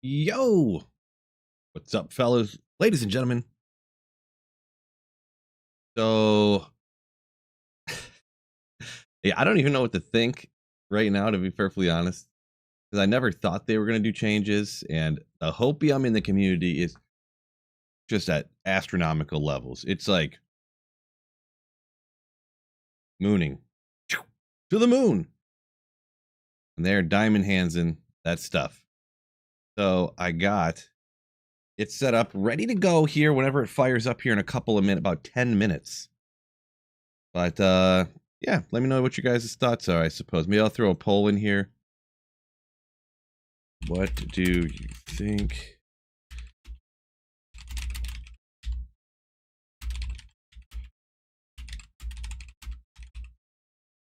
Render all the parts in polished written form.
Yo, what's up, fellas, ladies and gentlemen? So, yeah, I don't even know what to think right now, to be perfectly honest, because I never thought they were going to do changes, and the hopium in the community is just at astronomical levels. It's like mooning to the moon, and they're diamond hands in that stuff. So I got it set up, ready to go here whenever it fires up here in a couple of minutes, about 10 minutes. But yeah, let me know what your guys' thoughts are, I suppose. Maybe I'll throw a poll in here. What do you think?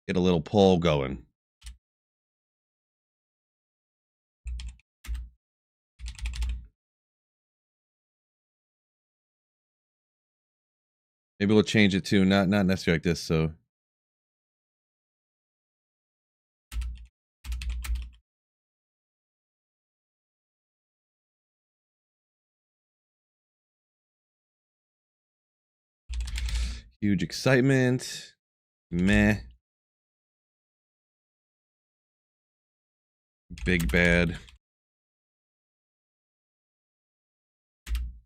Get a little poll going. Maybe we'll change it to not necessarily like this, so huge excitement. Meh. Big bad.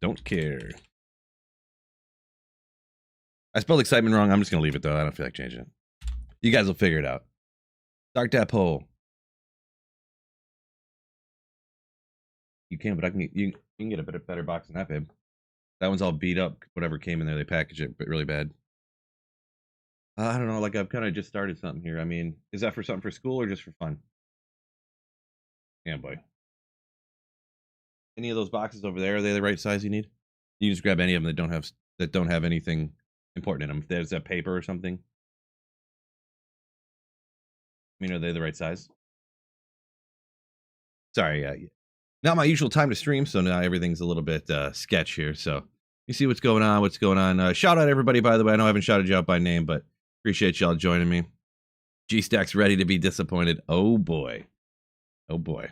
Don't care. I spelled excitement wrong. I'm just gonna leave it though. I don't feel like changing it. You guys will figure it out. Start that poll. You can, but you can get a better box than that, babe. That one's all beat up. Whatever came in there, they packaged it, but really bad. I don't know. Like I've kind of just started something here. I mean, is that for something for school or just for fun? Yeah, boy. Any of those boxes over there, are they the right size you need? You just grab any of them that don't have anything important in them. If there's a paper or something. I mean, are they the right size? Sorry, not my usual time to stream, so now everything's a little bit sketch here. So you see what's going on. Shout out everybody, by the way. I know I haven't shouted you out by name, but appreciate y'all joining me. G-Stack's ready to be disappointed. Oh boy. Oh boy.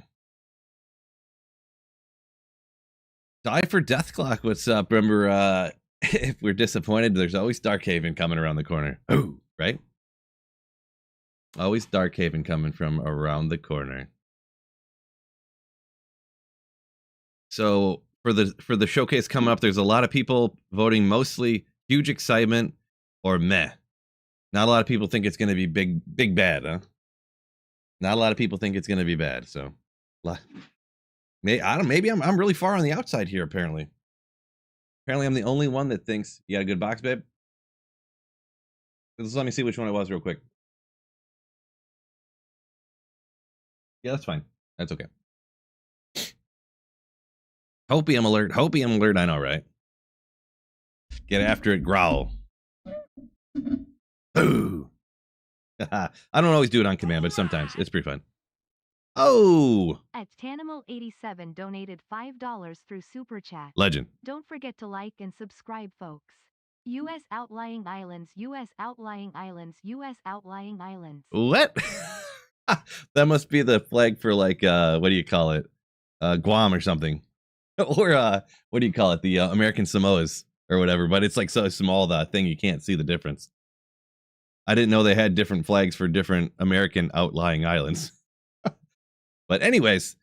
Die for Death Clock. What's up? Remember, if we're disappointed, there's always Darkhaven coming around the corner. Oh, right? Always Darkhaven coming from around the corner. So for the showcase coming up, there's a lot of people voting, mostly huge excitement or meh. Not a lot of people think it's going to be big bad, huh? Not a lot of people think it's going to be bad. So, maybe I'm really far on the outside here. Apparently, I'm the only one that thinks you got a good box, babe. Just let me see which one it was real quick. Yeah, that's fine. That's okay. Hopium alert. Hopium alert. I know, right? Get after it. Growl. Ooh. I don't always do it on command, but sometimes it's pretty fun. Oh! At Tanimal87 donated $5 through Super Chat. Legend. Don't forget to like and subscribe, folks. U.S. Outlying Islands, U.S. Outlying Islands, U.S. Outlying Islands. What? That must be the flag for, like, what do you call it? Guam or something. Or, what do you call it? The American Samoas or whatever. But it's like so small, that thing, you can't see the difference. I didn't know they had different flags for different American outlying islands. But anyways,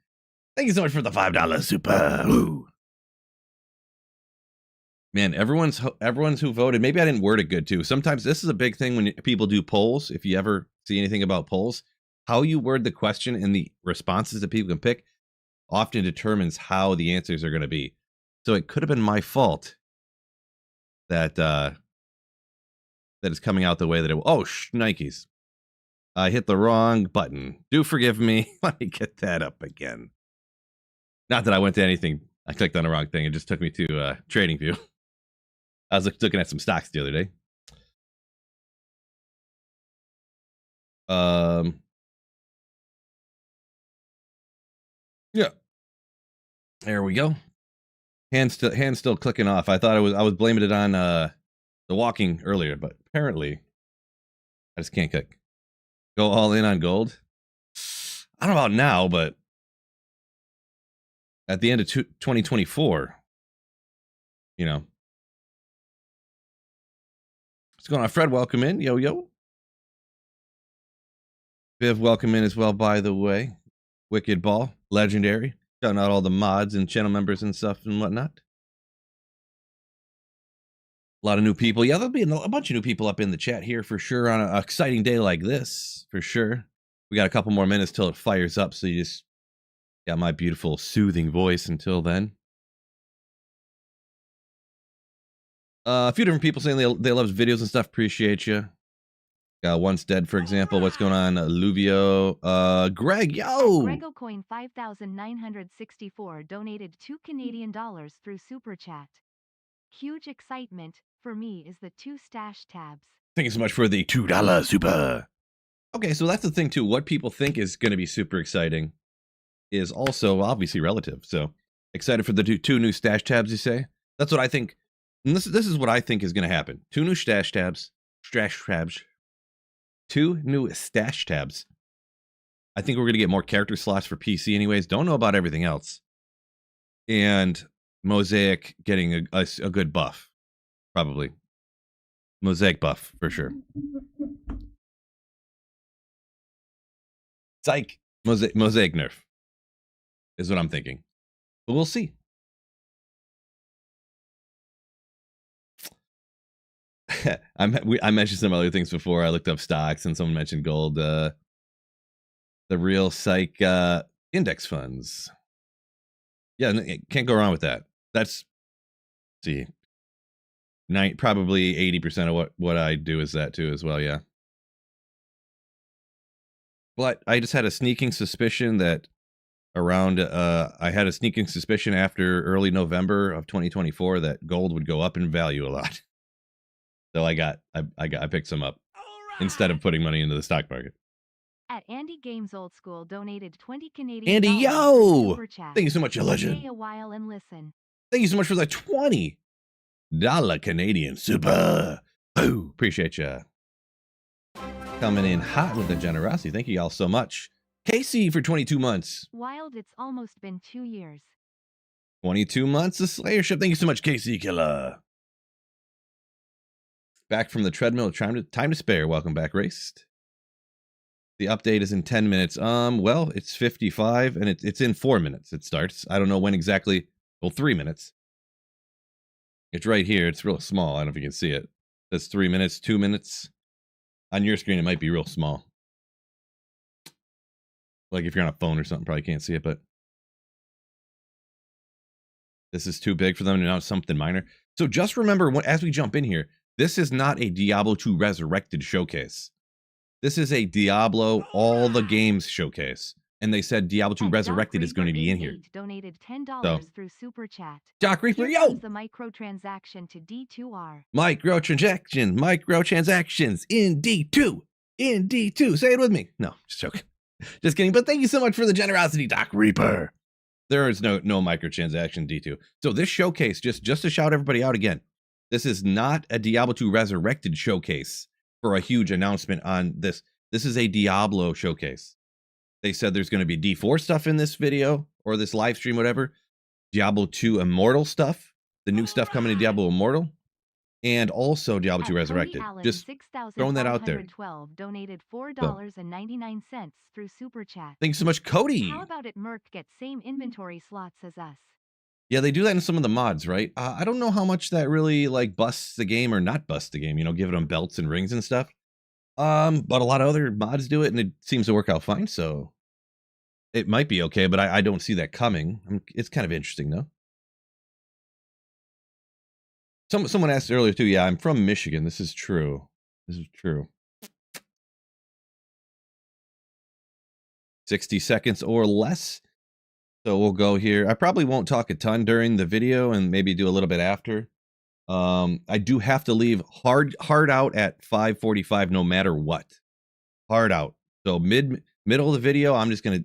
thank you so much for the $5 super. Ooh. Man, everyone's who voted. Maybe I didn't word it good too. Sometimes this is a big thing when people do polls. If you ever see anything about polls, how you word the question and the responses that people can pick often determines how the answers are going to be. So it could have been my fault that that is coming out the way that it. Oh, Nikes! I hit the wrong button. Do forgive me. Let me get that up again. Not that I went to anything. I clicked on the wrong thing. It just took me to Trading View. I was looking at some stocks the other day. Yeah. There we go. Hand still clicking off. I thought I was blaming it on the walking earlier, but apparently I just can't click. Go all in on gold. I don't know about now, but at the end of 2024. You know. What's going on, Fred? Welcome in. Yo, yo. Viv, welcome in as well, by the way. Wicked Ball, legendary. Shouting out all the mods and channel members and stuff and whatnot. A lot of new people. Yeah, there'll be a bunch of new people up in the chat here for sure on an exciting day like this, for sure. We got a couple more minutes till it fires up, so you just got my beautiful, soothing voice until then. A few different people saying they love videos and stuff. Appreciate you. Once Dead, for example. What's going on? Luvio. Greg, yo! GregoCoin 5,964 donated $2 through Super Chat. Huge excitement for me is the 2 stash tabs. Thank you so much for the $2 super. Okay, so that's the thing too. What people think is going to be super exciting is also obviously relative. So excited for the two new stash tabs, you say? That's what I think. And this is what I think is going to happen. 2 new stash tabs. 2 new stash tabs. I think we're going to get more character slots for PC anyways. Don't know about everything else. And Mosaic getting a good buff. Probably. Mosaic buff, for sure. Psych. Mosaic nerf. Is what I'm thinking. But we'll see. I mentioned some other things before. I looked up stocks and someone mentioned gold. The real psych index funds. Yeah, can't go wrong with that. That's, see, probably 80% of what I do is that too as well, yeah. But I just had a sneaking suspicion that around, I had a sneaking suspicion after early November of 2024 that gold would go up in value a lot. So I picked some up instead of putting money into the stock market. At Andy Games Old School donated 20 Canadian Andy, yo! Thank you so much, you legend. Stay a while and listen. Thank you so much for the $20 Canadian super. Boo! Appreciate ya. Coming in hot with the generosity. Thank you y'all so much. Casey for 22 months. Wild, it's almost been 2 years. 22 months of Slayership. Thank you so much, Casey Killer. Back from the treadmill. Time to spare. Welcome back, Raced. The update is in 10 minutes. Well, it's 55 and it's in 4 minutes. It starts. I don't know when exactly. Well, 3 minutes. It's right here. It's real small. I don't know if you can see it. That's 3 minutes, 2 minutes. On your screen, it might be real small. Like if you're on a phone or something, probably can't see it, but this is too big for them to announce something minor. So just remember, as we jump in here, this is not a Diablo 2 Resurrected showcase. This is a Diablo All the Games showcase. And they said Diablo 2 Resurrected is going to be in here. Donated $10 through Super Chat. Doc Reaper, Here yo! comes the microtransaction to D2R. Microtransactions in D2. In D2. Say it with me. No, just joking. Just kidding. But thank you so much for the generosity, Doc Reaper. There is no microtransaction D2. So this showcase, just to shout everybody out again, this is not a Diablo 2 Resurrected showcase for a huge announcement on this. This is a Diablo showcase. They said there's going to be D4 stuff in this video or this live stream, whatever. Diablo 2 Immortal stuff, the new stuff coming to Diablo Immortal, and also Diablo 2 Resurrected. Just throwing that out there. Donated $4.99 through Super Chat. Thanks so much, Cody. How about it, Merc get same inventory slots as us? Yeah, they do that in some of the mods, right? I don't know how much that really like busts the game or not busts the game, you know, giving them belts and rings and stuff. But a lot of other mods do it and it seems to work out fine, so it might be okay, but I don't see that coming. It's kind of interesting though. Someone asked earlier too, yeah, I'm from Michigan. This is true. This is true. 60 seconds or less. So we'll go here. I probably won't talk a ton during the video and maybe do a little bit after. I do have to leave hard out at 5:45 no matter what. Hard out. So middle of the video, I'm just gonna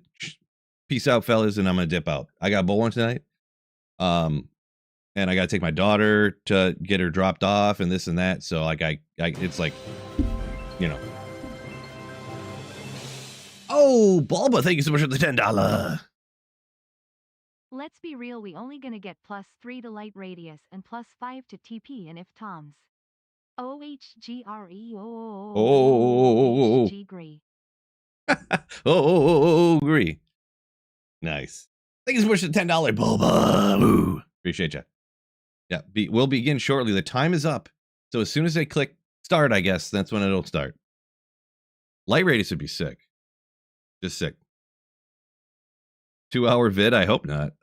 peace out, fellas, and I'm gonna dip out. I got bowling tonight. And I gotta take my daughter to get her dropped off and this and that. So like it's like, you know. Oh, Bulba, thank you so much for the $10. Let's be real, we only gonna get +3 to light radius and +5 to TP and if Toms. OHGRE Oh, OHG agree. Nice. Thank you so much for the $10 Bulba. Ooh, appreciate you. Yeah, we'll begin shortly. The time is up. So as soon as they click start, I guess, that's when it'll start. Light radius would be sick. Just sick. 2-hour vid? I hope not.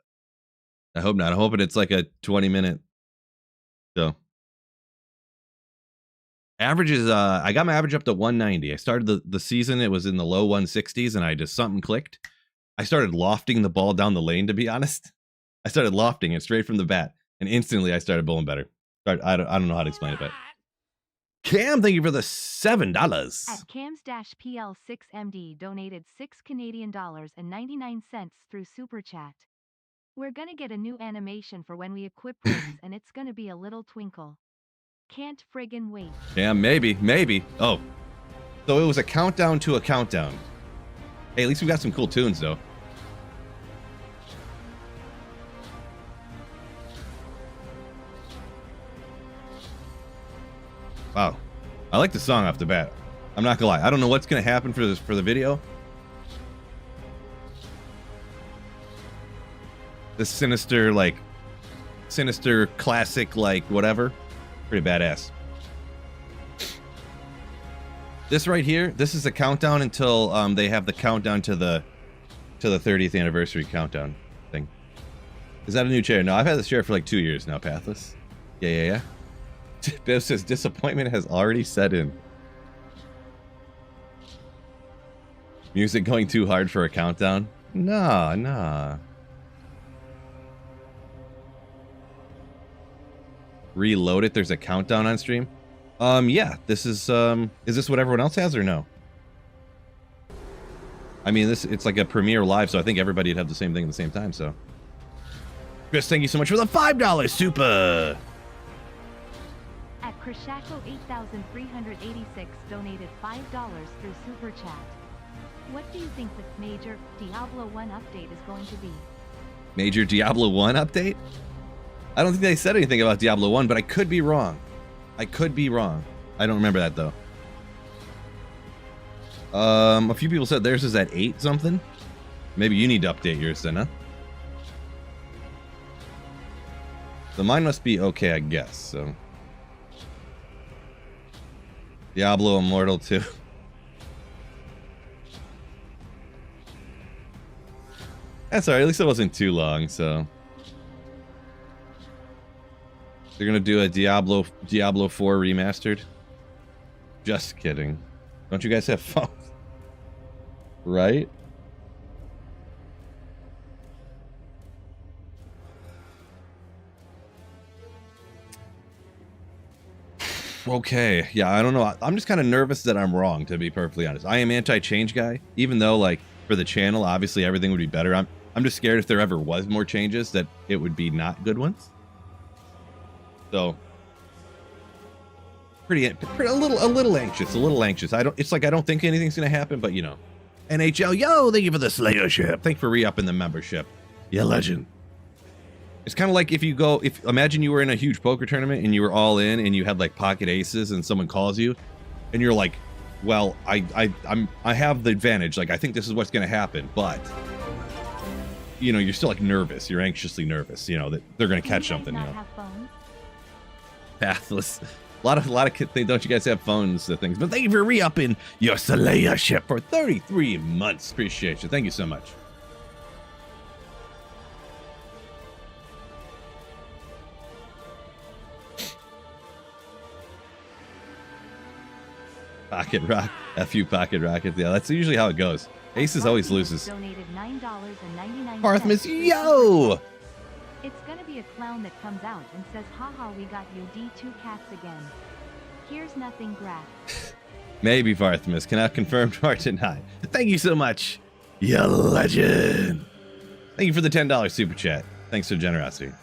I hope not. I'm hoping it's like a 20-minute. So. Average is, I got my average up to 190. I started the season, it was in the low 160s, and I just, something clicked. I started lofting the ball down the lane, to be honest. I started lofting it straight from the bat, and instantly I started bowling better. I don't know how to explain it, but. Cam, thank you for the $7. At Cams-PL6MD donated $6 through Super Chat. We're gonna get a new animation for when we equip rings, and it's gonna be a little twinkle. Can't friggin' wait. Yeah, maybe. Oh. So it was a countdown to a countdown. Hey, at least we got some cool tunes, though. Wow. I like the song off the bat. I'm not gonna lie. I don't know what's gonna happen for the video. The sinister classic, like, whatever. Pretty badass. This right here, this is a countdown until they have the countdown to the 30th anniversary countdown thing. Is that a new chair? No, I've had this chair for like 2 years now, Pathless. Yeah. Biv says disappointment has already set in. Music going too hard for a countdown? Nah. Reload it, there's a countdown on stream. Yeah, this is this what everyone else has or no? I mean, it's like a premiere live, so I think everybody'd have the same thing at the same time, so. Chris, thank you so much for the $5 super! At Krishako 8386 donated $5 through Super Chat. What do you think the major Diablo 1 update is going to be? Major Diablo 1 update? I don't think they said anything about Diablo 1, but I could be wrong. I don't remember that, though. A few people said theirs is at 8 something. Maybe you need to update yours then, huh? So mine must be okay, I guess, so. Diablo Immortal 2. That's alright, at least it wasn't too long, so. They're gonna do a Diablo 4 remastered? Just kidding. Don't you guys have phones? Right? Okay, yeah, I don't know. I'm just kind of nervous that I'm wrong, to be perfectly honest. I am anti-change guy, even though, like, for the channel, obviously everything would be better. I'm just scared if there ever was more changes that it would be not good ones. So, a little anxious. It's like I don't think anything's gonna happen, but you know. NHL, yo, thank you for the Slayership. Thank you for re-upping the membership. You legend. It's kind of like if imagine you were in a huge poker tournament and you were all in and you had like pocket aces and someone calls you and you're like, well, I have the advantage. Like, I think this is what's gonna happen, but you know, you're still like nervous. You're anxiously nervous, you know, that they're gonna catch something, you know. Pathless. A lot of kids think, don't you guys have phones to things? But thank you for re-upping your Slayership for 33 months. Appreciate you. Thank you so much. Pocket rock. A few pocket rockets. Yeah, that's usually how it goes. Aces always loses. Donated $9.99. Parthmas, yo! It's gonna be a clown that comes out and says, haha, we got you D2 cats again. Here's nothing, Graf. Maybe Parthmas. Cannot confirm nor deny. Thank you so much. You legend. Thank you for the $10 super chat. Thanks for the generosity.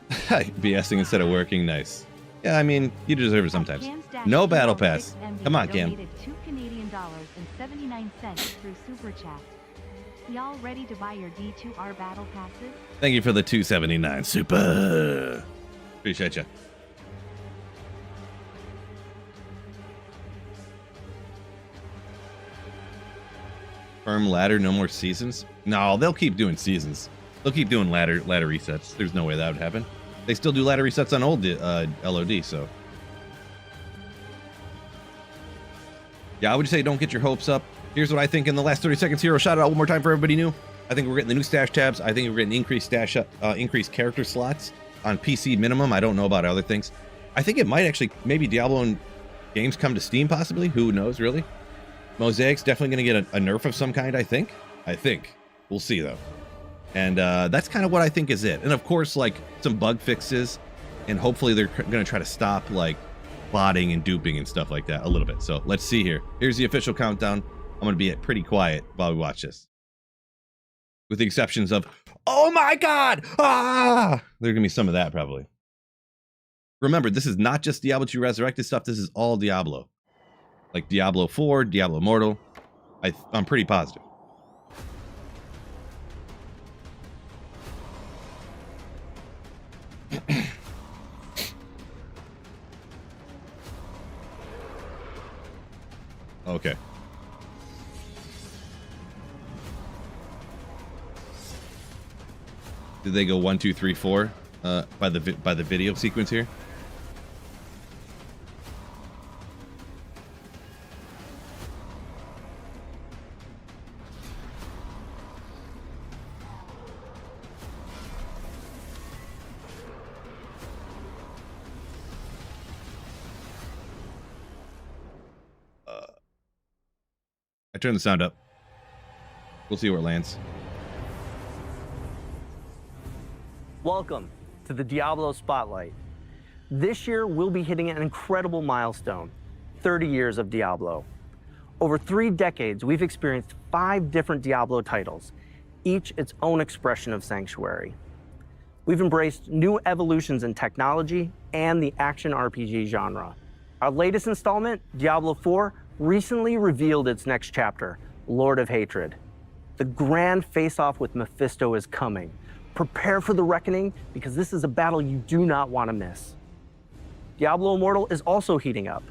BSing instead of working. Nice. Yeah, I mean, you deserve it sometimes. No battle pass. Come on, Cam. $4.79 through Super Chat. Y'all ready to buy your D2R battle passes? Thank you for the 279 super. Appreciate you. Firm ladder, no more seasons. No, they'll keep doing seasons. They'll keep doing ladder resets. There's no way that would happen. They still do ladder resets on old LOD, so. Yeah, I would say don't get your hopes up. Here's what I think in the last 30 seconds. Hero, shout it out one more time for everybody new. I think we're getting the new stash tabs. I think we're getting increased increased character slots on PC minimum. I don't know about other things. I think it might actually, maybe Diablo and games come to Steam possibly. Who knows, really? Mosaic's definitely going to get a nerf of some kind, I think. We'll see, though. And that's kind of what I think is it. And, of course, like, some bug fixes. And hopefully they're going to try to stop, like, botting and duping and stuff like that a little bit. So let's see here. Here's the official countdown. I'm going to be pretty quiet while we watch this. With the exceptions of, oh, my God! Ah! There's going to be some of that, probably. Remember, this is not just Diablo 2 Resurrected stuff. This is all Diablo. Like Diablo 4, Diablo Immortal. I'm pretty positive. Okay. Did they go 1, 2, 3, 4 by the video sequence here? I turned the sound up. We'll see where it lands. Welcome to the Diablo Spotlight. This year, we'll be hitting an incredible milestone, 30 years of Diablo. Over 3 decades, we've experienced 5 different Diablo titles, each its own expression of sanctuary. We've embraced new evolutions in technology and the action RPG genre. Our latest installment, Diablo 4, recently revealed its next chapter, Lord of Hatred. The grand face-off with Mephisto is coming. Prepare for the reckoning, because this is a battle you do not want to miss. Diablo Immortal is also heating up.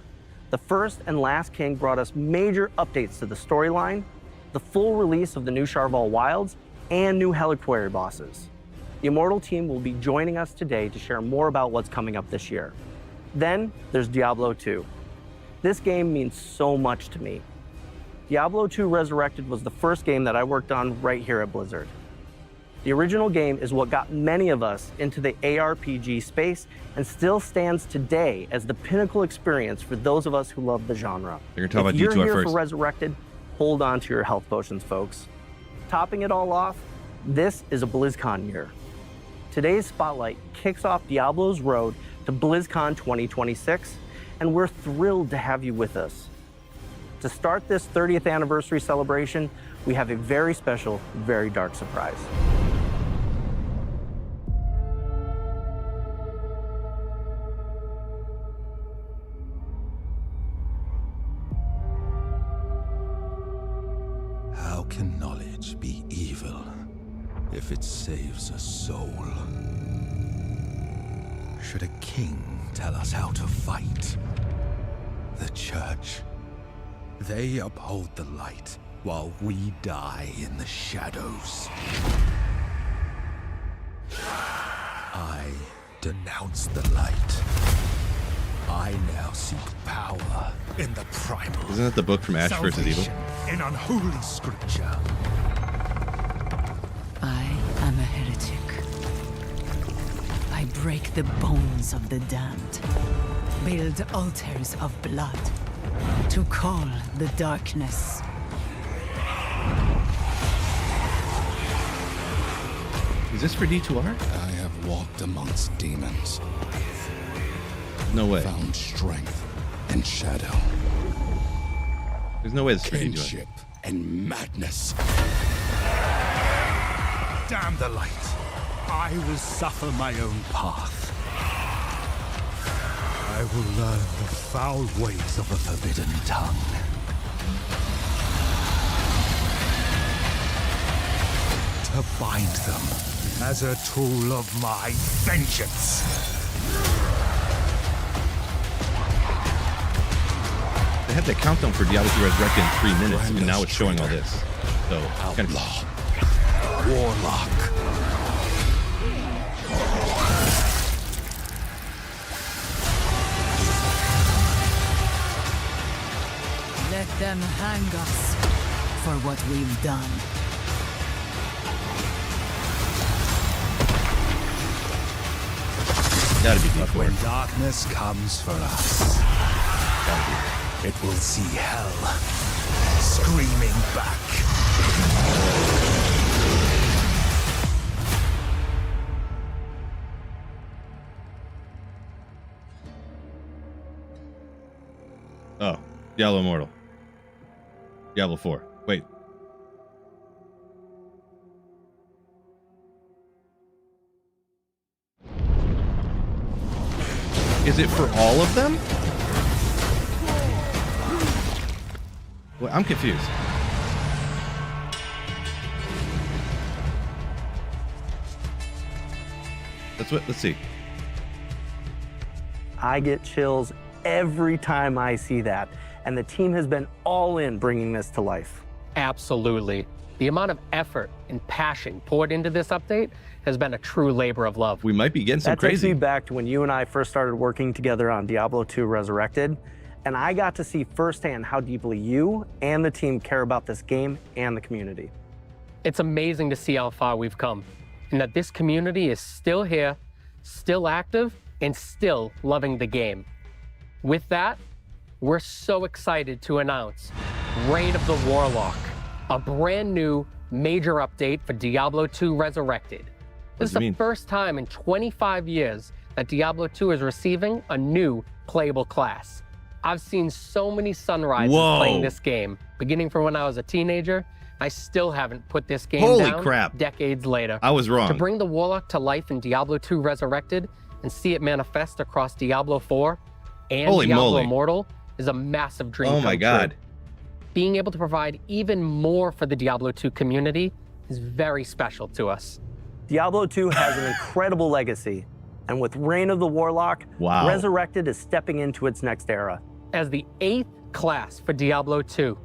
The First and Last King brought us major updates to the storyline, the full release of the new Sharval Wilds, and new Heliquary bosses. The Immortal team will be joining us today to share more about what's coming up this year. Then there's Diablo 2. This game means so much to me. Diablo 2 Resurrected was the first game that I worked on right here at Blizzard. The original game is what got many of us into the ARPG space and still stands today as the pinnacle experience for those of us who love the genre. You're gonna talk about If you're D2R here first. for Resurrected, hold on to your health potions, folks. Topping it all off, this is a BlizzCon year. Today's Spotlight kicks off Diablo's road to BlizzCon 2026, and we're thrilled to have you with us. To start this 30th anniversary celebration, we have a very special, very dark surprise. How can knowledge be evil if it saves a soul? Should a king tell us how to fight? The church, they uphold the light while we die in the shadows. I denounce the light. I now seek power in the primal. Isn't that the book from Ash vs. Evil? Salvation in unholy scripture. I am a heretic. I break the bones of the damned, build altars of blood to call the darkness. Is this for D2R? I have walked amongst demons, No way. found strength and shadow, There's no way this is for D2R. kinship and madness. Damn the light. I will suffer my own path. I will learn the foul ways of a forbidden tongue. to bind them as a tool of my vengeance. They had the countdown for Diablo 2 Resurrected in 3 minutes, and now it's showing all this. So, kind of... Outlaw. Warlock. Let them hang us for what we've done. Gotta be But when D2R. darkness comes for us, it will see hell screaming back. Oh, Diablo Immortal. Diablo 4. Wait. Is it for all of them? Well, I'm confused. Let's see. I get chills every time I see that, and the team has been all in bringing this to life. Absolutely. The amount of effort and passion poured into this update has been a true labor of love. We might be getting some That takes crazy. me back to when you and I first started working together on Diablo 2 Resurrected, and I got to see firsthand how deeply you and the team care about this game and the community. It's amazing to see how far we've come, and that this community is still here, still active, and still loving the game. With that, we're so excited to announce Reign of the Warlock, a brand new major update for Diablo 2 Resurrected. This is the first time in 25 years that Diablo 2 is receiving a new playable class. I've seen so many sunrises playing this game, beginning from when I was a teenager. I still haven't put this game Holy down crap. decades later. I was wrong. To bring the Warlock to life in Diablo 2 Resurrected and see it manifest across Diablo 4 and Holy Diablo moly. Immortal is a massive dream Oh come my God. true. Being able to provide even more for the Diablo 2 community is very special to us. Diablo 2 has an incredible legacy, and with Reign of the Warlock, Wow. Resurrected is stepping into its next era. As the 8th class for Diablo 2,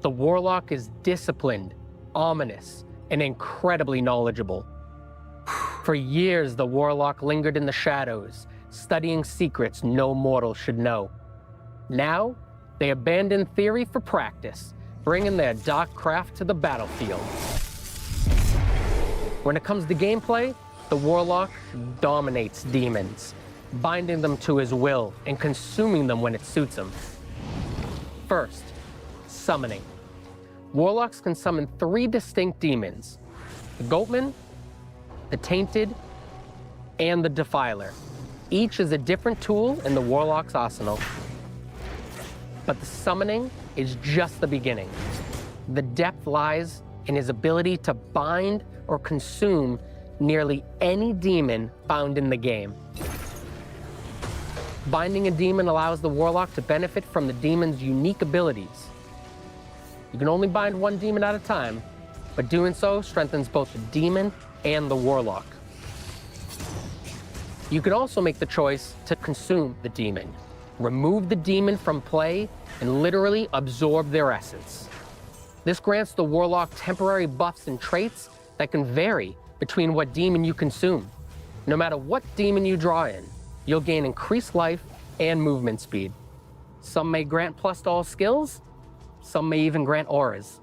the Warlock is disciplined, ominous, and incredibly knowledgeable. For years, the Warlock lingered in the shadows, studying secrets no mortal should know. Now, they abandon theory for practice, bringing their dark craft to the battlefield. When it comes to gameplay, the Warlock dominates demons, binding them to his will and consuming them when it suits him. First, summoning. Warlocks can summon 3 distinct demons: the Goatman, the Tainted, and the Defiler. Each is a different tool in the Warlock's arsenal. But the summoning is just the beginning. The depth lies in his ability to bind or consume nearly any demon found in the game. Binding a demon allows the Warlock to benefit from the demon's unique abilities. You can only bind one demon at a time, but doing so strengthens both the demon and the Warlock. You can also make the choice to consume the demon, remove the demon from play, and literally absorb their essence. This grants the Warlock temporary buffs and traits that can vary between what demon you consume. No matter what demon you draw in, you'll gain increased life and movement speed. Some may grant plus to all skills, some may even grant auras.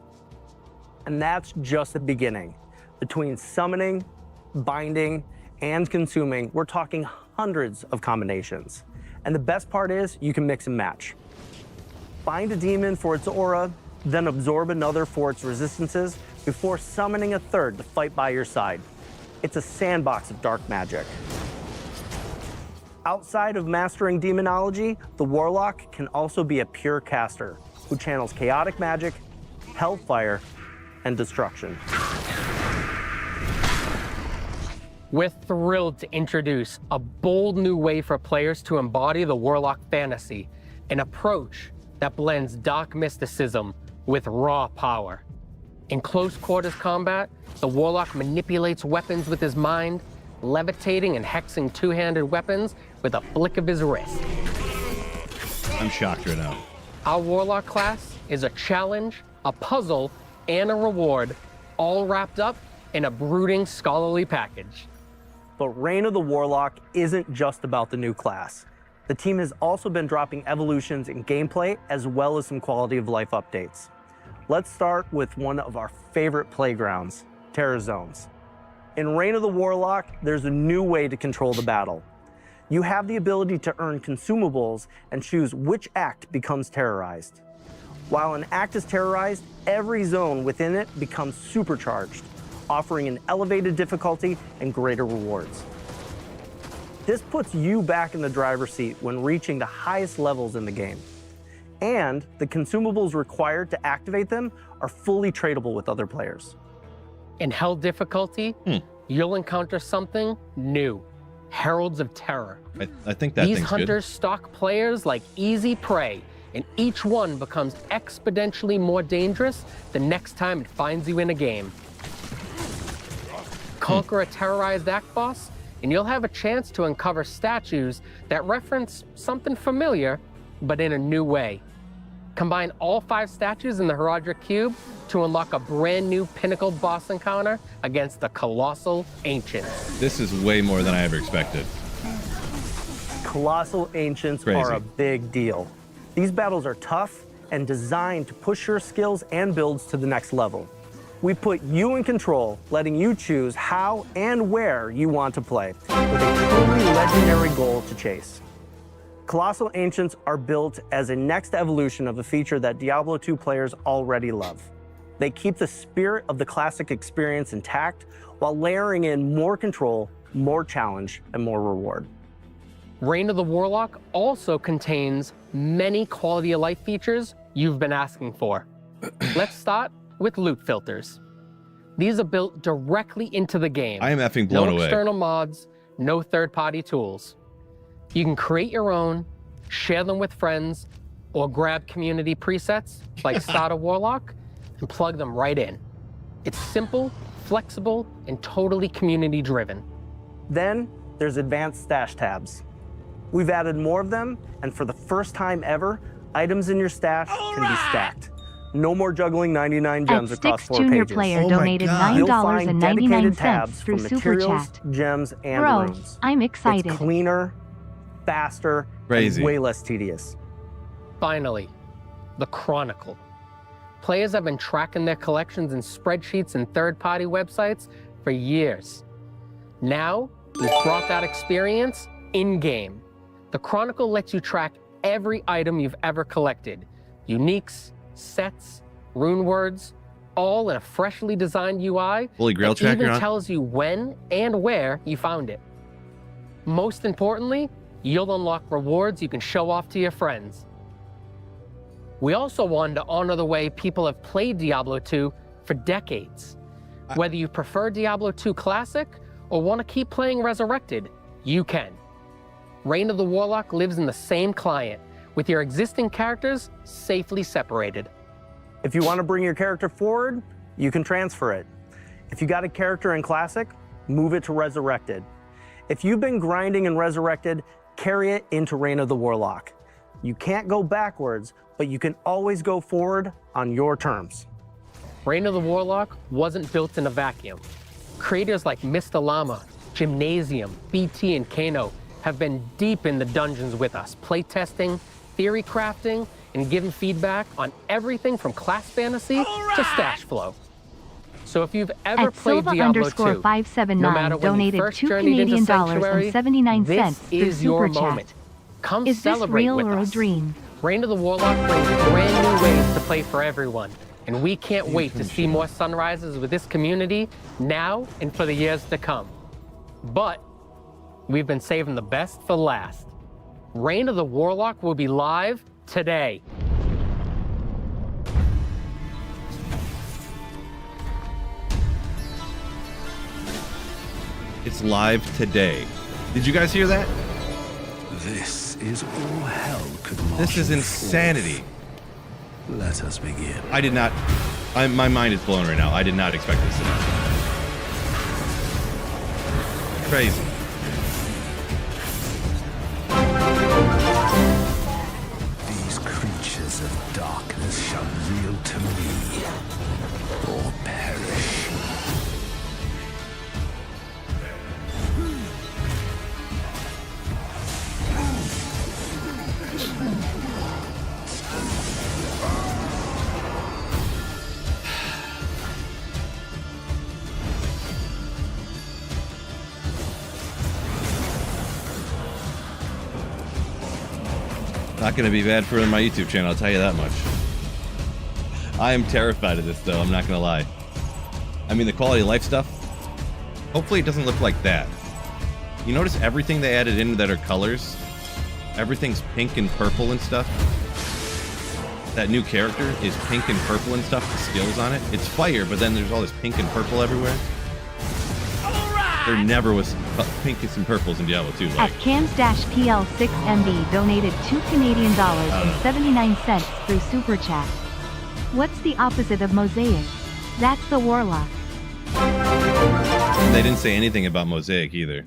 And that's just the beginning. Between summoning, binding, and consuming, we're talking hundreds of combinations. And the best part is you can mix and match. Bind a demon for its aura, then absorb another for its resistances before summoning a third to fight by your side. It's a sandbox of dark magic. Outside of mastering demonology, the Warlock can also be a pure caster who channels chaotic magic, hellfire, and destruction. We're thrilled to introduce a bold new way for players to embody the Warlock fantasy, an approach that blends dark mysticism with raw power. In close quarters combat, the Warlock manipulates weapons with his mind, levitating and hexing two-handed weapons with a flick of his wrist. I'm shocked right now. Our Warlock class is a challenge, a puzzle, and a reward, all wrapped up in a brooding scholarly package. But Reign of the Warlock isn't just about the new class. The team has also been dropping evolutions in gameplay as well as some quality of life updates. Let's start with one of our favorite playgrounds, Terror Zones. In Reign of the Warlock, there's a new way to control the battle. You have the ability to earn consumables and choose which act becomes terrorized. While an act is terrorized, every zone within it becomes supercharged, offering an elevated difficulty and greater rewards. This puts you back in the driver's seat when reaching the highest levels in the game. And the consumables required to activate them are fully tradable with other players. In Hell difficulty, you'll encounter something new, Heralds of Terror. I think that These thing's hunters stalk players like easy prey, and each one becomes exponentially more dangerous the next time it finds you in a game. Conquer a terrorized act boss, and you'll have a chance to uncover statues that reference something familiar, but in a new way. Combine all 5 statues in the Herodric Cube to unlock a brand new pinnacle boss encounter against the Colossal Ancients. good. This is way more than I ever expected. Colossal Ancients Crazy. are a big deal. These battles are tough and designed to push your skills and builds to the next level. We put you in control, letting you choose how and where you want to play, with a truly legendary goal to chase. Colossal Ancients are built as a next evolution of a feature that Diablo 2 players already love. They keep the spirit of the classic experience intact while layering in more control, more challenge, and more reward. Reign of the Warlock also contains many quality of life features you've been asking for. Let's start with loot filters. These are built directly into the game. I am effing blown No away. external mods, no third-party tools. You can create your own, share them with friends, or grab community presets like Start a Warlock and plug them right in. It's simple, flexible, and totally community-driven. Then there's advanced stash tabs. We've added more of them, and for the first time ever, items in your stash can be stacked. No more juggling 99 gems At across Sticks 4 Junior pages. Player Oh my donated God. You'll find dedicated $9.99 tabs through for Super materials, Chat. gems, and Bro, runes. I'm excited. It's cleaner, faster, Crazy. and way less tedious. Finally, the Chronicle. Players have been tracking their collections in spreadsheets and third-party websites for years. Now, we've brought that experience in-game. The Chronicle lets you track every item you've ever collected. Uniques, sets, rune words, all in a freshly designed UI Holy Grail that tracker even on. tells you when and where you found it. Most importantly, you'll unlock rewards you can show off to your friends. We also wanted to honor the way people have played Diablo 2 for decades. Whether you prefer Diablo 2 Classic or want to keep playing Resurrected, you can. Reign of the Warlock lives in the same client, with your existing characters safely separated. If you want to bring your character forward, you can transfer it. If you got a character in Classic, move it to Resurrected. If you've been grinding in Resurrected, carry it into Reign of the Warlock. You can't go backwards, but you can always go forward on your terms. Reign of the Warlock wasn't built in a vacuum. Creators like Mr. Llama, Gymnasium, BT, and Kano have been deep in the dungeons with us, playtesting, theory crafting, and giving feedback on everything from class fantasy to stash flow. So if you've ever At played Diablo 2, no 579 matter when you donated first $2 journeyed into Canadian Sanctuary, and 79 this cents through is your Super moment. Chat. Come Is this celebrate real with or a us. dream? Reign of the Warlock brings brand new ways to play for everyone, and we can't wait to see more sunrises with this community now and for the years to come. But we've been saving the best for last. Reign of the Warlock will be live today. It's live today. Did you guys hear that? This is all hell could This is marshal insanity. forth. Let us begin. I did not. My mind is blown right now. I did not expect this to happen. Crazy. These creatures of darkness shall yield to me, or perish. Not going to be bad for my YouTube channel, I'll tell you that much. I am terrified of this, though. I'm not going to lie. I mean, the quality of life stuff, hopefully it doesn't look like that. You notice everything they added in that are colors? Everything's pink and purple and stuff. That new character is pink and purple and stuff, the skills on it. It's fire, but then there's all this pink and purple everywhere. There never was pinks and purples in Diablo 2. At Cams-PL6MB donated $2 through Super Chat. What's the opposite of Mosaic? That's the Warlock. They didn't say anything about Mosaic either.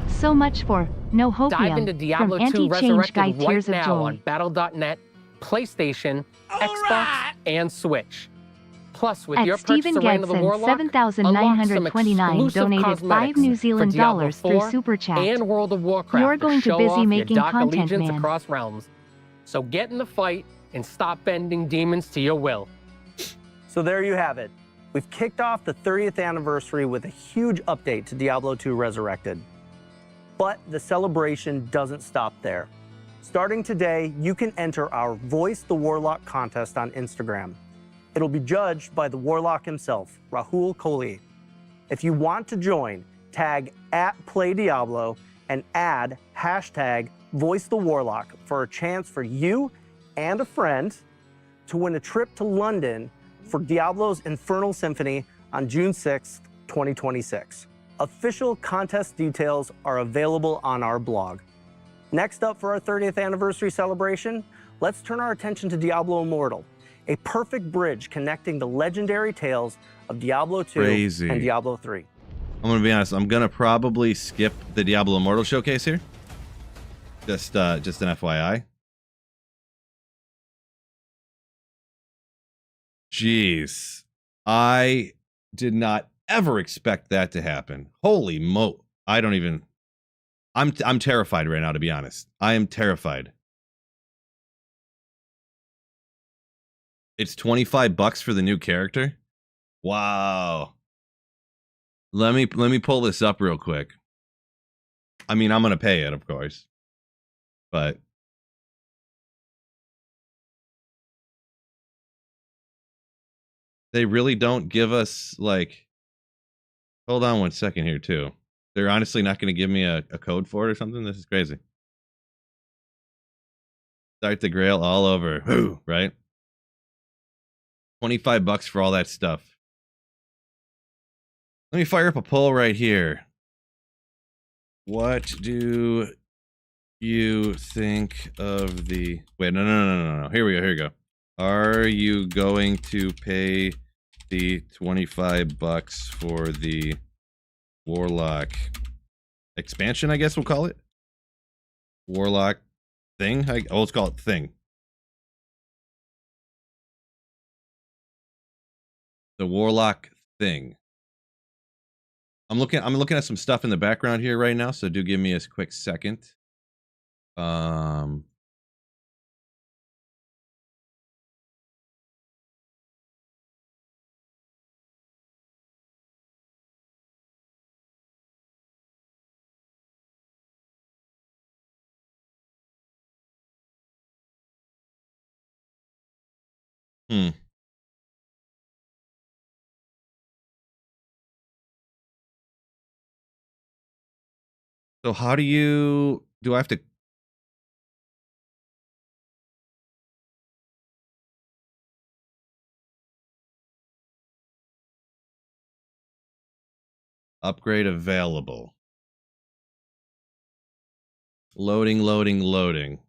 So much for No Hopium Dive into Diablo from 2 Anti-Change Guy Resurrected right Tears of now Joy. on Battle.net, PlayStation, Xbox, and Switch. Plus, with your At Stephen purchase of Reign of the Gedson, Warlock, 7,929 donated $5 New Zealand dollars through Super Chat. And World of Warcraft You're going to show busy off making your dark content, allegiance man. across realms. So get in the fight and stop bending demons to your will. So there you have it. We've kicked off the 30th anniversary with a huge update to Diablo 2 Resurrected. But the celebration doesn't stop there. Starting today, you can enter our Voice the Warlock contest on Instagram. It'll be judged by the Warlock himself, Rahul Kohli. If you want to join, tag @PlayDiablo and add #VoiceTheWarlock for a chance for you and a friend to win a trip to London for Diablo's Infernal Symphony on June 6th, 2026. Official contest details are available on our blog. Next up for our 30th anniversary celebration, let's turn our attention to Diablo Immortal, a perfect bridge connecting the legendary tales of Diablo 2 Crazy. and Diablo 3. I'm going to be honest, I'm going to probably skip the Diablo Immortal showcase here. Just an FYI. Jeez. I did not ever expect that to happen. Holy mo! I don't even... I'm terrified right now, to be honest. I am terrified. It's $25 for the new character. Wow. Let me pull this up real quick. I mean, I'm gonna pay it, of course, but they really don't give us like. Hold on 1 second here, too. They're honestly not going to give me a code for it or something. This is crazy. Start the Grail all over, whoo, right? $25 for all that stuff. Let me fire up a poll right here. What do you think of the... Wait, no. Here we go. Are you going to pay the $25 for the Warlock expansion, I guess we'll call it? Warlock thing? Let's call it thing. The Warlock thing. I'm looking at some stuff in the background here right now, so do give me a quick second. So how do I have to upgrade available? Loading.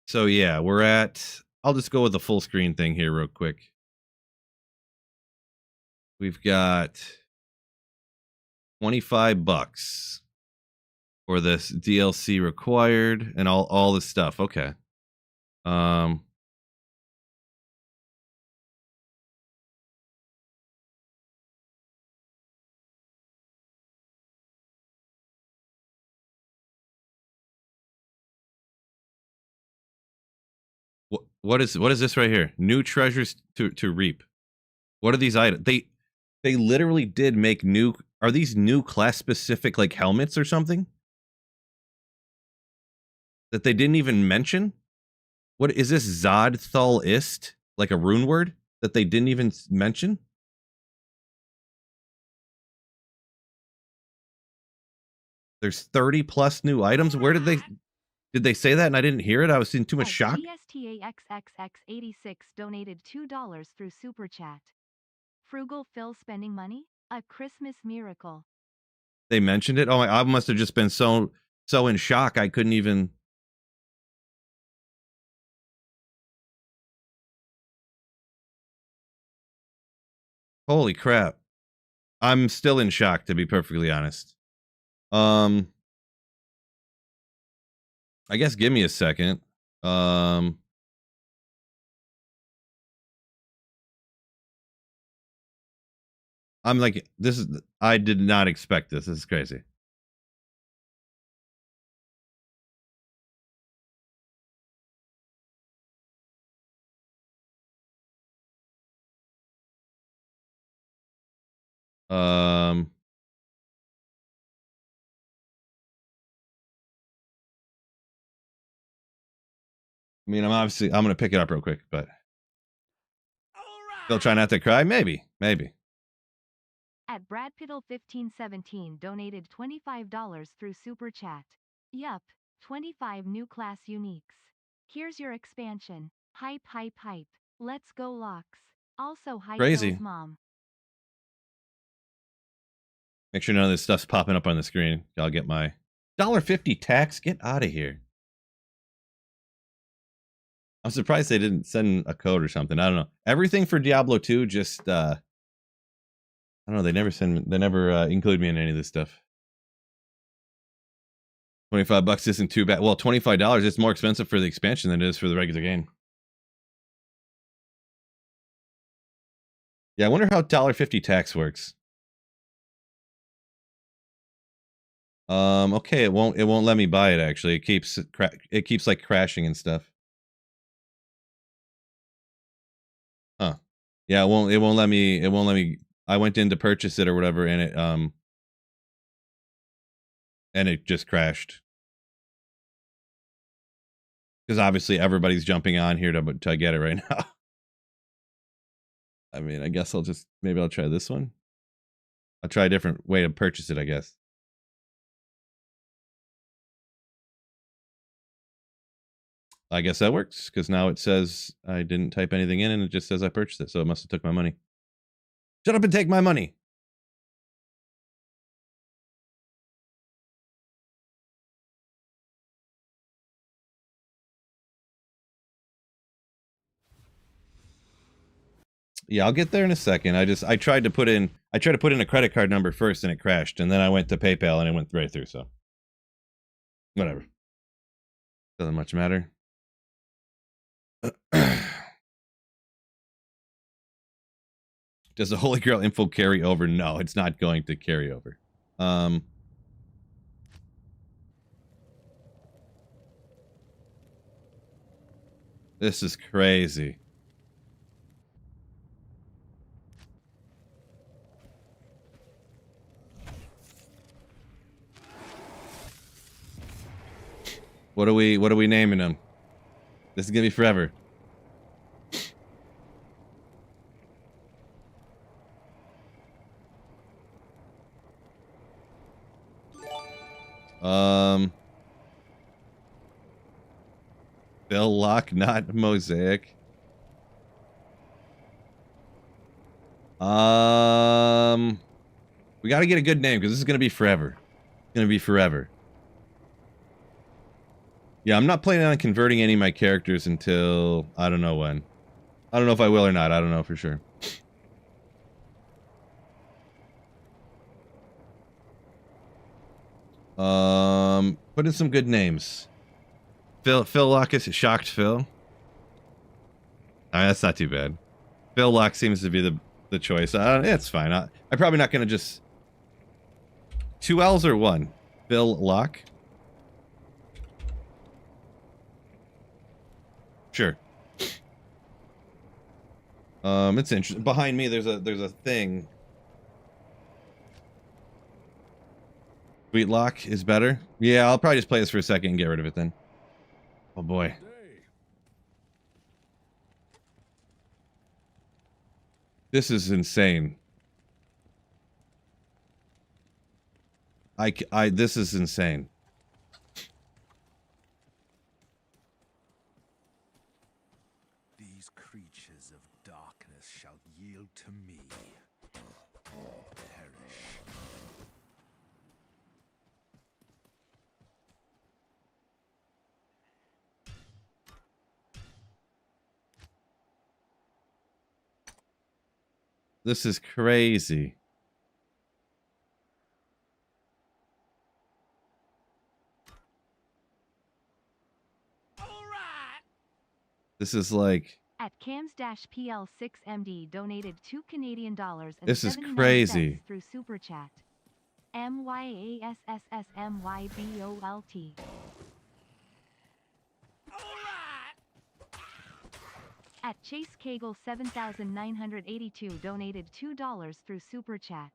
So yeah, we're at I'll just go with the full screen thing here real quick. We've got $25 for this DLC required and all this stuff. Okay. What is this right here? New treasures to reap. What are these items? They literally did make new. Are these new class specific like helmets or something that they didn't even mention? What is this? Zodthal-ist, like a rune word that they didn't even mention? There's 30 plus new items. Where did they say that and I didn't hear it? I was in too much shock. GSTAXXX86 donated $2 through Super Chat. Frugal Phil spending money? A Christmas miracle. They mentioned it? Oh, I must have just been so in shock I couldn't even... Holy crap. I'm still in shock, to be perfectly honest. I guess give me a second. I'm like, I did not expect this. This is crazy. I mean, I'm going to pick it up real quick, but still try not to cry. Maybe. At BradPiddle1517 donated $25 through Super Chat. Yup, 25 new class uniques. Here's your expansion. Hype. Let's go Locks. Also hype Crazy. Phil's mom. Make sure none of this stuff's popping up on the screen. I'll get my $1.50 tax. Get out of here. I'm surprised they didn't send a code or something. I don't know. Everything for Diablo 2 just I don't know, they never include me in any of this stuff. $25 isn't too bad. Well, $25 is more expensive for the expansion than it is for the regular game. Yeah, I wonder how $1.50 tax works. Okay, it won't let me buy it actually. It keeps like crashing and stuff. Huh. Yeah, it won't let me I went in to purchase it or whatever and it just crashed. Because obviously everybody's jumping on here to get it right now. I mean, I guess maybe I'll try this one. I'll try a different way to purchase it, I guess. I guess that works, because now it says I didn't type anything in and it just says I purchased it, so it must have took my money. Shut up and take my money! Yeah, I'll get there in a second. I tried to put in a credit card number first and it crashed, and then I went to PayPal and it went right through, so whatever. Doesn't much matter. Does the Holy Grail info carry over? No, it's not going to carry over. This is crazy. What are we naming them? This is gonna be forever. Bell Lock, not Mosaic. We got to get a good name because this is gonna be forever. It's gonna be forever. Yeah, I'm not planning on converting any of my characters until I don't know when. I don't know if I will or not. I don't know for sure. Put in some good names. Phil Lockus, Shocked Phil. That's not too bad. Phil Lock seems to be the choice. It's fine. I'm probably not gonna just 2 L's or 1. Phil Lock. Sure. It's interesting. Behind me, there's a thing. Sweet Lock is better. Yeah, I'll probably just play this for a second and get rid of it then. Oh boy. This is insane. This is insane. These creatures of darkness shall yield to me. Perish. This is crazy. This is like... At Cams-PL6MD donated $2 This is 79 crazy. cents through Super Chat. MYASSSMYBOLT. At Chase Cagle 7982 donated $2 through Super Chat.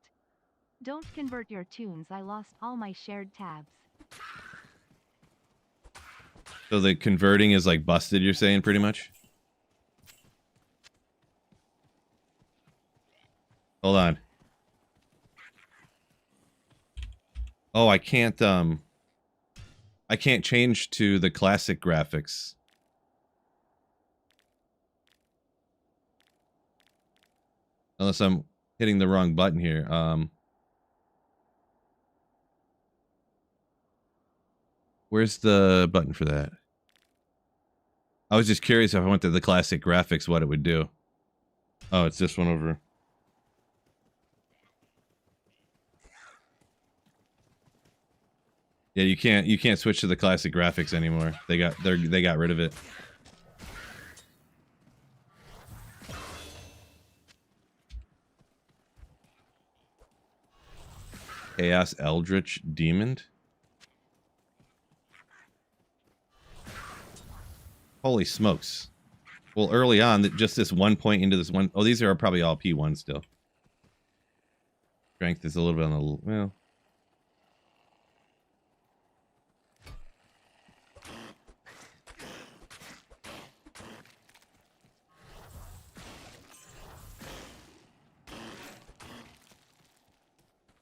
Don't convert your tunes, I lost all my shared tabs. So the converting is like busted, you're saying, pretty much? Hold on. Oh, I can't change to the classic graphics. Unless I'm hitting the wrong button here. Where's the button for that? I was just curious if I went to the classic graphics, what it would do. Oh, it's this one over. Yeah, you can't switch to the classic graphics anymore. They got rid of it. Chaos Eldritch Demon. Holy smokes. Well, early on, just this one point into this one... Oh, these are probably all P1 still. Strength is a little bit on the... Well...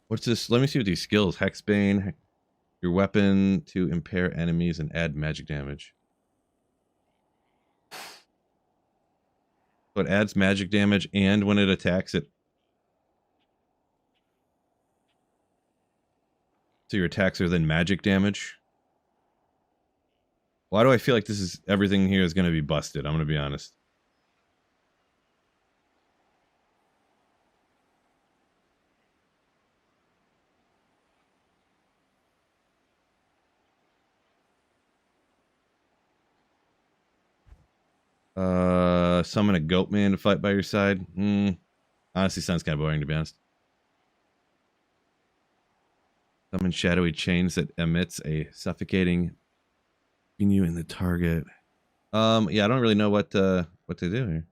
What's this? Let me see what these skills. Hexbane. Your weapon to impair enemies and add magic damage. So it adds magic damage, and when it attacks it... So your attacks are then magic damage? Why do I feel like this is... Everything here is going to be busted? I'm going to be honest. Summon a goat man to fight by your side. Honestly, sounds kind of boring, to be honest. Summon shadowy chains that emits a suffocating you in the target. Yeah, I don't really know what to do here.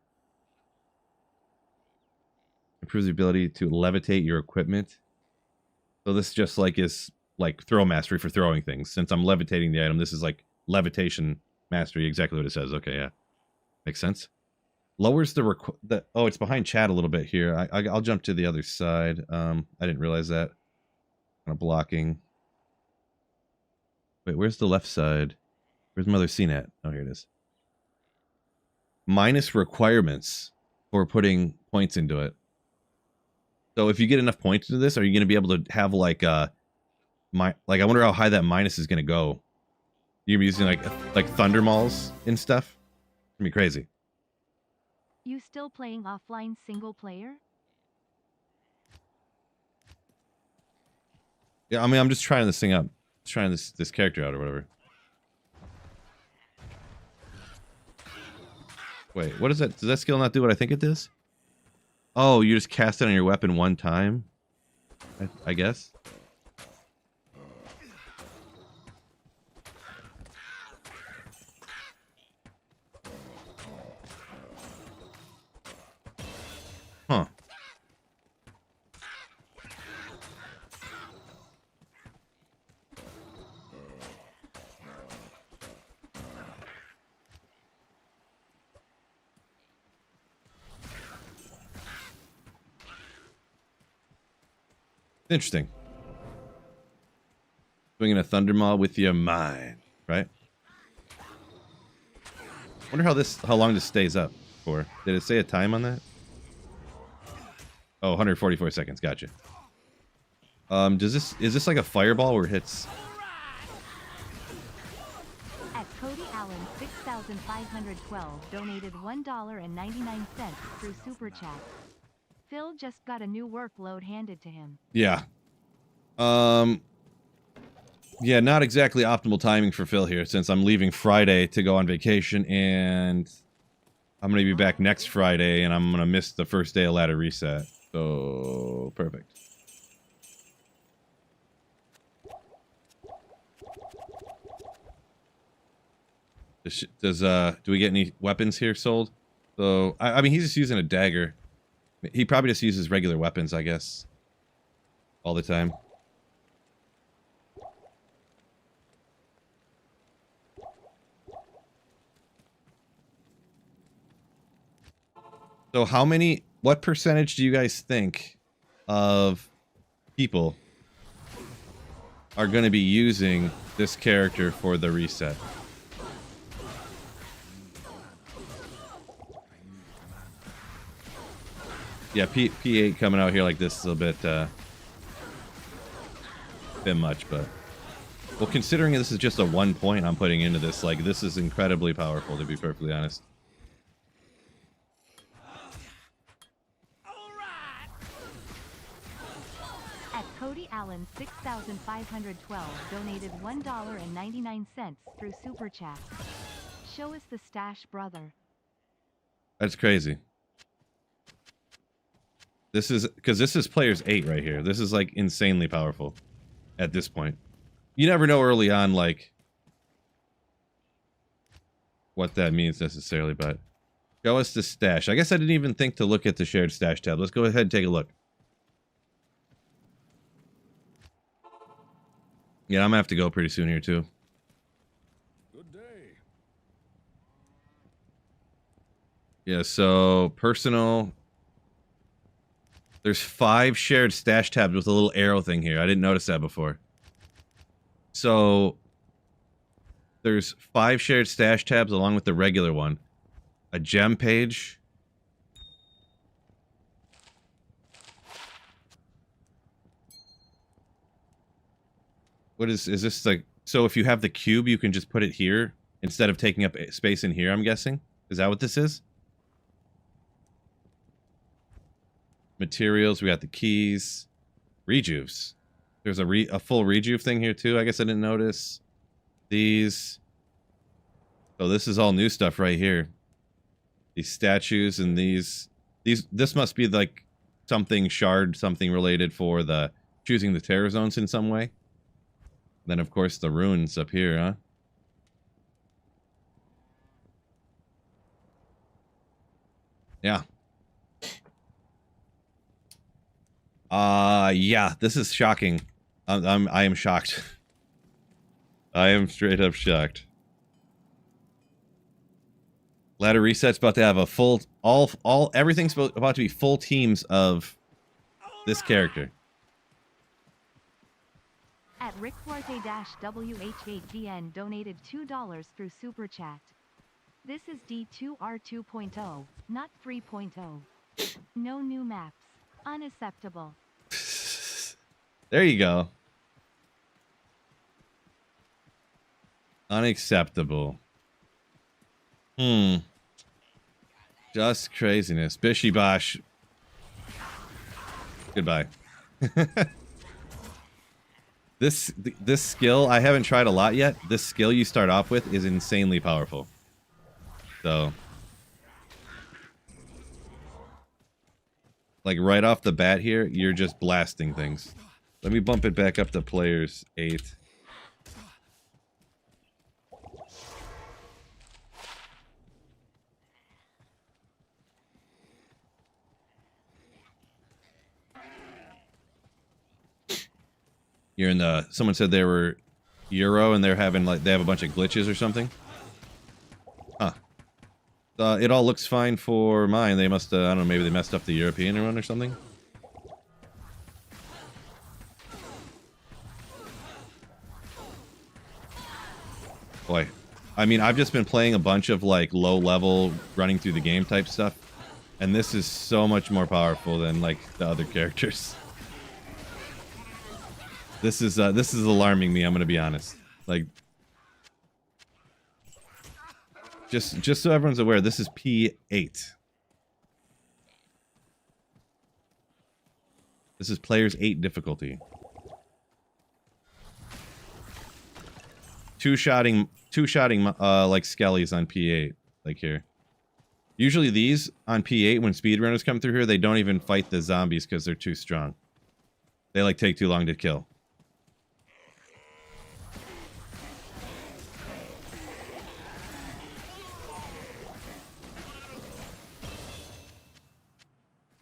Improves the ability to levitate your equipment. So this just like is like throw mastery for throwing things. Since I'm levitating the item, this is like levitation mastery. Exactly what it says. Okay, yeah. Makes sense. Lowers the oh, it's behind chat a little bit here. I'll jump to the other side. I didn't realize that. Kind of blocking. Wait, where's the left side? Where's Mother CNET? Oh, here it is. Minus requirements for putting points into it. So if you get enough points into this, are you going to be able to have like I wonder how high that minus is going to go. You're using like thunder malls and stuff. It's gonna be crazy. You still playing offline single player? Yeah, I mean, I'm just trying this thing out. Trying this character out or whatever. Wait, what is that? Does that skill not do what I think it does? Oh, you just cast it on your weapon one time? I guess. Huh. Interesting. Swinging a Thundermaw with your mind, right? Wonder how long this stays up for. Did it say a time on that? Oh, 144 seconds. Gotcha. Is this like a fireball where it hits? At Cody Allen 6512 donated $1.99 through Super Chat. Phil just got a new workload handed to him. Yeah. Yeah, not exactly optimal timing for Phil here, since I'm leaving Friday to go on vacation, and I'm going to be back next Friday, and I'm going to miss the first day of ladder reset. So, perfect. Do we get any weapons here sold? So, I mean, he's just using a dagger. He probably just uses regular weapons, I guess. All the time. So what percentage do you guys think of people are going to be using this character for the reset? Yeah, P8 coming out here like this is a bit much, but well, considering this is just a 1 point I'm putting into this, like, this is incredibly powerful, to be perfectly honest. At Cody Allen 6512 donated $1.99 through Super Chat. Show us the stash, brother. That's crazy. This is player's 8 right here. This is like insanely powerful at this point. You never know early on, like, what that means necessarily, but show us the stash. I guess I didn't even think to look at the shared stash tab. Let's go ahead and take a look. Yeah, I'm gonna have to go pretty soon here too. Good day. Yeah, so personal. There's 5 shared stash tabs with a little arrow thing here. I didn't notice that before. So there's 5 shared stash tabs along with the regular one. A gem page. What is this like? So if you have the cube, you can just put it here instead of taking up space in here, I'm guessing? Is that what this is? Materials, we got the keys. Rejuves. There's a full rejuve thing here too. I guess I didn't notice. These. So this is all new stuff right here. These statues and these this must be like something related for the choosing the terror zones in some way. Then of course the runes up here, huh? Yeah. Yeah, this is shocking. I am shocked. I am straight up shocked. Ladder reset's about to have a full everything's about to be full teams of this character. At Rickforte-WH8DN donated $2 through Super Chat. This is D2R 2.0, not 3.0. No new maps. Unacceptable. There you go. Unacceptable. Just craziness. Bishy bosh. Goodbye. This skill, I haven't tried a lot yet. This skill you start off with is insanely powerful. So, like right off the bat here, you're just blasting things. Let me bump it back up to players 8. You're in the, someone said they were Euro and they're having like, they have a bunch of glitches or something. Huh. It all looks fine for mine. They must, I don't know, maybe they messed up the European one or something. Boy. I mean, I've just been playing a bunch of like low level running through the game type stuff. And this is so much more powerful than like the other characters. This is alarming me, I'm gonna be honest. Like, just so everyone's aware, this is P8. This is players 8 difficulty. Two-shotting like skellies on P8, like here. Usually these on P8 when speedrunners come through here, they don't even fight the zombies because they're too strong. They like take too long to kill.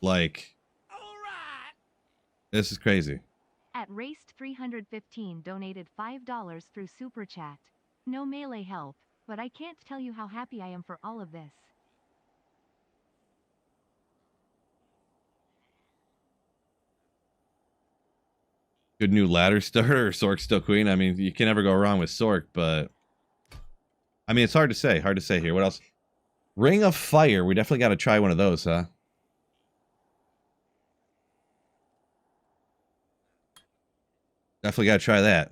Like, this is crazy. At Raced 315 donated $5 through Super Chat. No melee help, but I can't tell you how happy I am for all of this. Good new ladder starter, or Sork still queen. I mean, you can never go wrong with Sork, but I mean, it's hard to say. Hard to say here. What else? Ring of Fire. We definitely got to try one of those, huh? Definitely got to try that.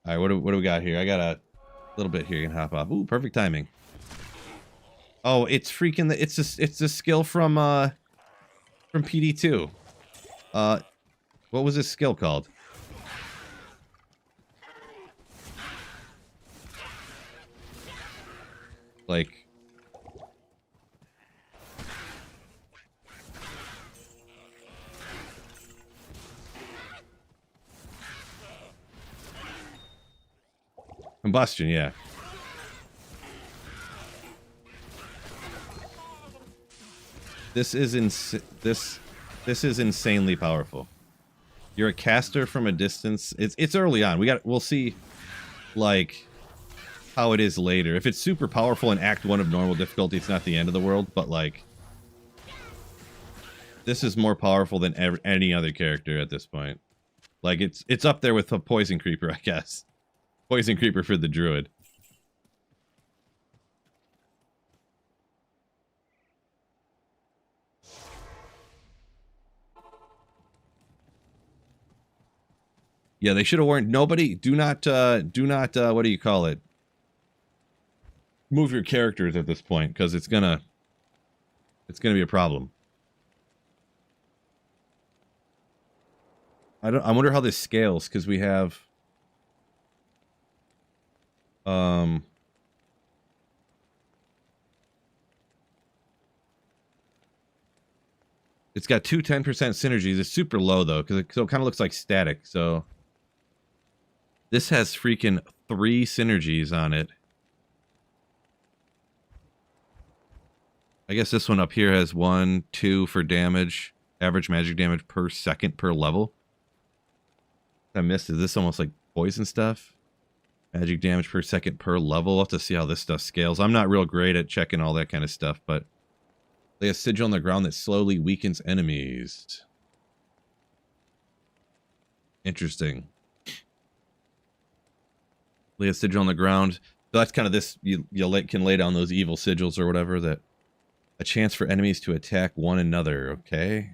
All right, what do we got here? I got a little bit here. You can hop off. Ooh, perfect timing. Oh, it's freaking the. It's a skill from PD2. What was this skill called? Like. Combustion, yeah. This is insanely powerful. You're a caster from a distance. It's early on. We'll see like how it is later. If it's super powerful in Act 1 of normal difficulty, it's not the end of the world, but like this is more powerful than any other character at this point. Like it's up there with a Poison Creeper, I guess. Poison Creeper for the Druid. Yeah, they should have warned nobody. Do not, what do you call it? Move your characters at this point, because it's gonna be a problem. I wonder how this scales, because we have it's got 10% synergies. It's super low though, because it kind of looks like static. So this has freaking 3 synergies on it. I guess this one up here has 1, 2 for damage, average magic damage per second per level. I missed. Is this almost like poison stuff? Magic damage per second per level. We'll have to see how this stuff scales. I'm not real great at checking all that kind of stuff, but lay a sigil on the ground that slowly weakens enemies. Interesting. Lay a sigil on the ground. So that's kind of this. You can lay down those evil sigils or whatever. That a chance for enemies to attack one another. Okay.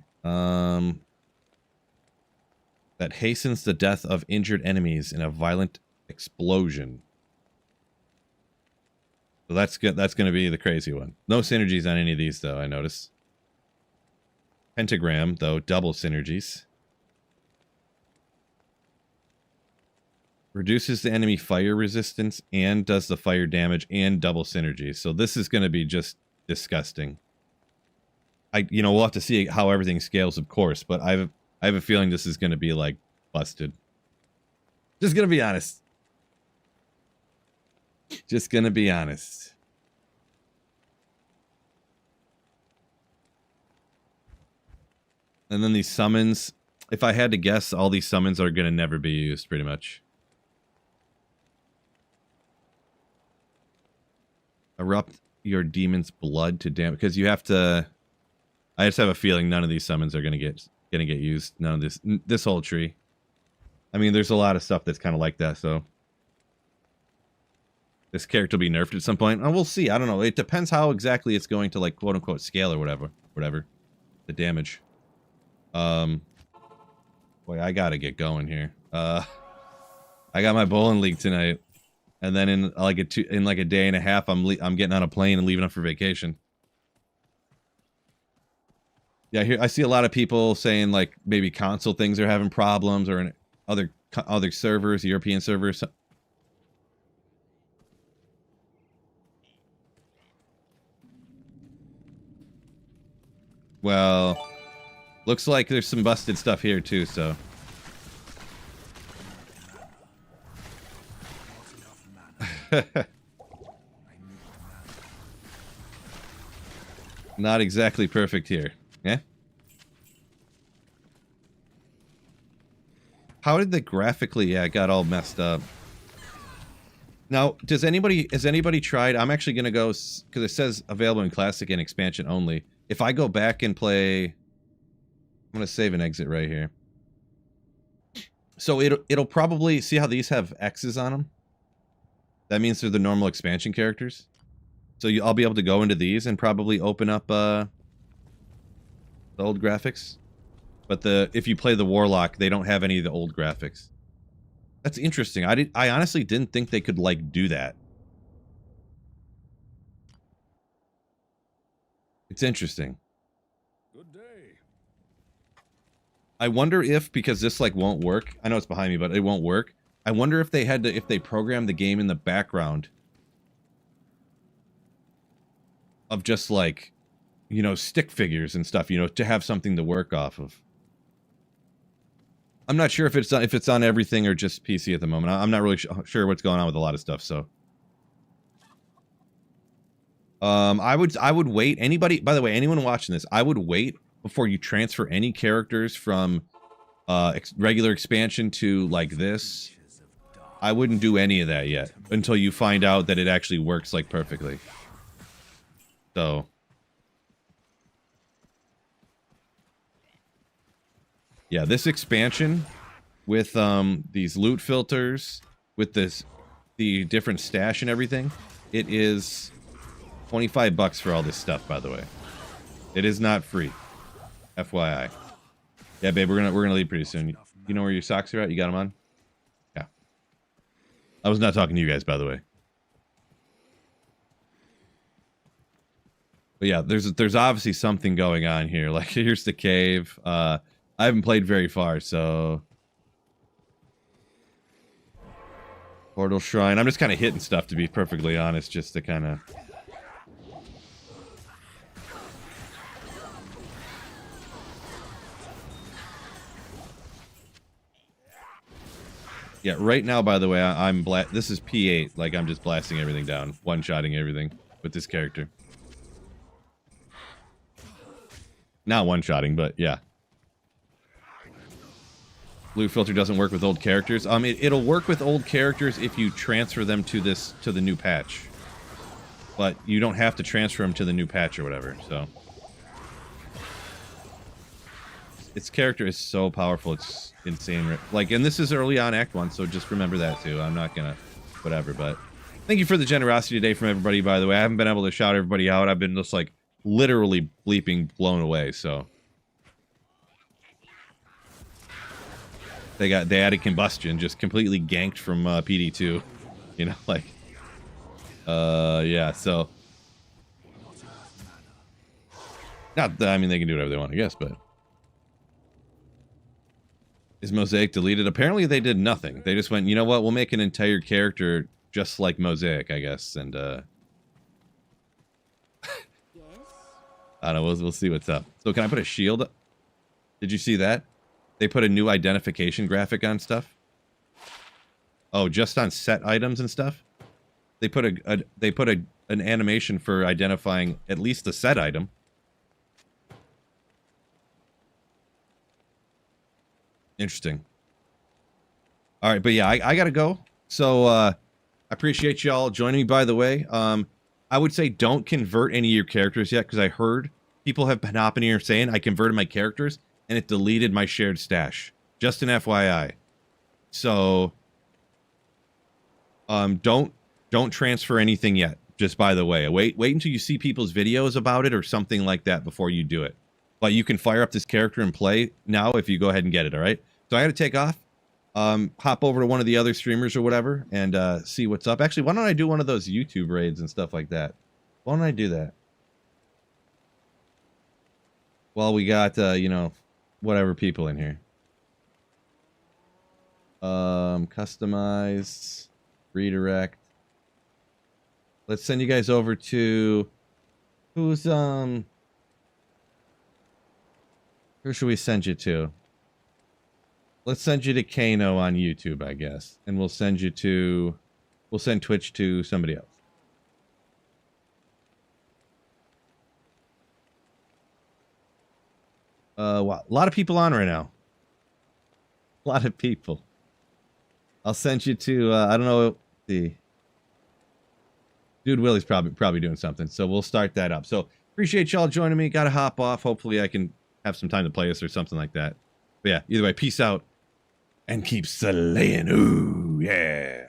That hastens the death of injured enemies in a violent Explosion. So that's good. That's going to be the crazy one. No synergies on any of these, though, I notice. Pentagram, though, double synergies. Reduces the enemy fire resistance and does the fire damage and double synergy. So this is going to be just disgusting. We'll have to see how everything scales, of course, but I have a feeling this is going to be like busted. Just going to be honest. Just going to be honest. And then these summons, if I had to guess, all these summons are going to never be used pretty much. Erupt your demon's blood to damage, because you have to. I just have a feeling none of these summons are gonna get used. None of this whole tree. I mean, there's a lot of stuff that's kind of like that. So this character will be nerfed at some point. Oh, we'll see. I don't know. It depends how exactly it's going to, like, quote unquote scale or whatever. The damage. Boy, I gotta get going here. I got my bowling league tonight. And then in like a day and a half, I'm getting on a plane and leaving up for vacation. Yeah, here I see a lot of people saying like maybe console things are having problems, or in other servers, European servers. Well, looks like there's some busted stuff here too. So. Not exactly perfect here. Yeah. How did the graphically? Yeah, it got all messed up. Now, has anybody tried? I'm actually gonna go because it says available in classic and expansion only. If I go back and play, I'm gonna save and exit right here. So it'll probably see how these have X's on them. That means they're the normal expansion characters. So I'll be able to go into these and probably open up the old graphics. But if you play the Warlock, they don't have any of the old graphics. That's interesting. I honestly didn't think they could, like, do that. It's interesting. Good day. I wonder if, because this, like, won't work. I know it's behind me, but it won't work. I wonder if they programmed the game in the background of just, like, stick figures and stuff, to have something to work off of. I'm not sure if it's on everything or just PC at the moment. I'm not really sure what's going on with a lot of stuff, so. I would wait. Anybody, by the way, anyone watching this, I would wait before you transfer any characters from regular expansion to, like, this. I wouldn't do any of that yet until you find out that it actually works, like, perfectly. So. Yeah, this expansion with these loot filters, with the different stash and everything, it is $25 for all this stuff, by the way. It is not free. FYI. Yeah, babe, we're gonna leave pretty soon. You know where your socks are at? You got them on? Yeah. I was not talking to you guys, by the way. But yeah, there's obviously something going on here. Like, here's the cave. I haven't played very far, so... Portal Shrine. I'm just kind of hitting stuff, to be perfectly honest, just to kind of... Yeah, right now, by the way, this is P8. Like, I'm just blasting everything down. One-shotting everything with this character. Not one-shotting, but yeah. Blue filter doesn't work with old characters. It'll work with old characters if you transfer them to the new patch. But you don't have to transfer them to the new patch or whatever, so. Its character is so powerful, it's insane. Like, and this is early on Act 1, so just remember that too. I'm not gonna, whatever, but. Thank you for the generosity today from everybody, by the way. I haven't been able to shout everybody out. I've been just, like, literally bleeping blown away, so. They added combustion, just completely ganked from PD2. You know, like, yeah. So, not that, I mean, they can do whatever they want, I guess, but is Mosaic deleted? Apparently, they did nothing. They just went, you know what? We'll make an entire character just like Mosaic, I guess, and I don't know. We'll see what's up. So, can I put a shield up? Did you see that? They put a new identification graphic on stuff. Oh, just on set items and stuff. They put an animation for identifying at least the set item. Interesting. All right, but yeah, I gotta go. So I appreciate y'all joining me. By the way, I would say don't convert any of your characters yet, because I heard people have been hopping here saying I converted my characters and it deleted my shared stash. Just an FYI. So don't transfer anything yet. Just by the way, wait until you see people's videos about it or something like that before you do it. But you can fire up this character and play now if you go ahead and get it. All right. So I got to take off. Hop over to one of the other streamers or whatever and see what's up. Actually, why don't I do one of those YouTube raids and stuff like that? Why don't I do that? Well, we got you know, whatever people in here. Customize, redirect. Let's send you guys over to who's who should we send you to? Let's send you to Kano on YouTube, I guess. And we'll send Twitch to somebody else. Wow, a lot of people on right now. A lot of people. I'll send you to I don't know, the Dude Willie's probably doing something, so we'll start that up. So appreciate y'all joining me. Gotta hop off. Hopefully I can have some time to play this or something like that. But yeah, either way, peace out and keep slaying. Ooh, yeah.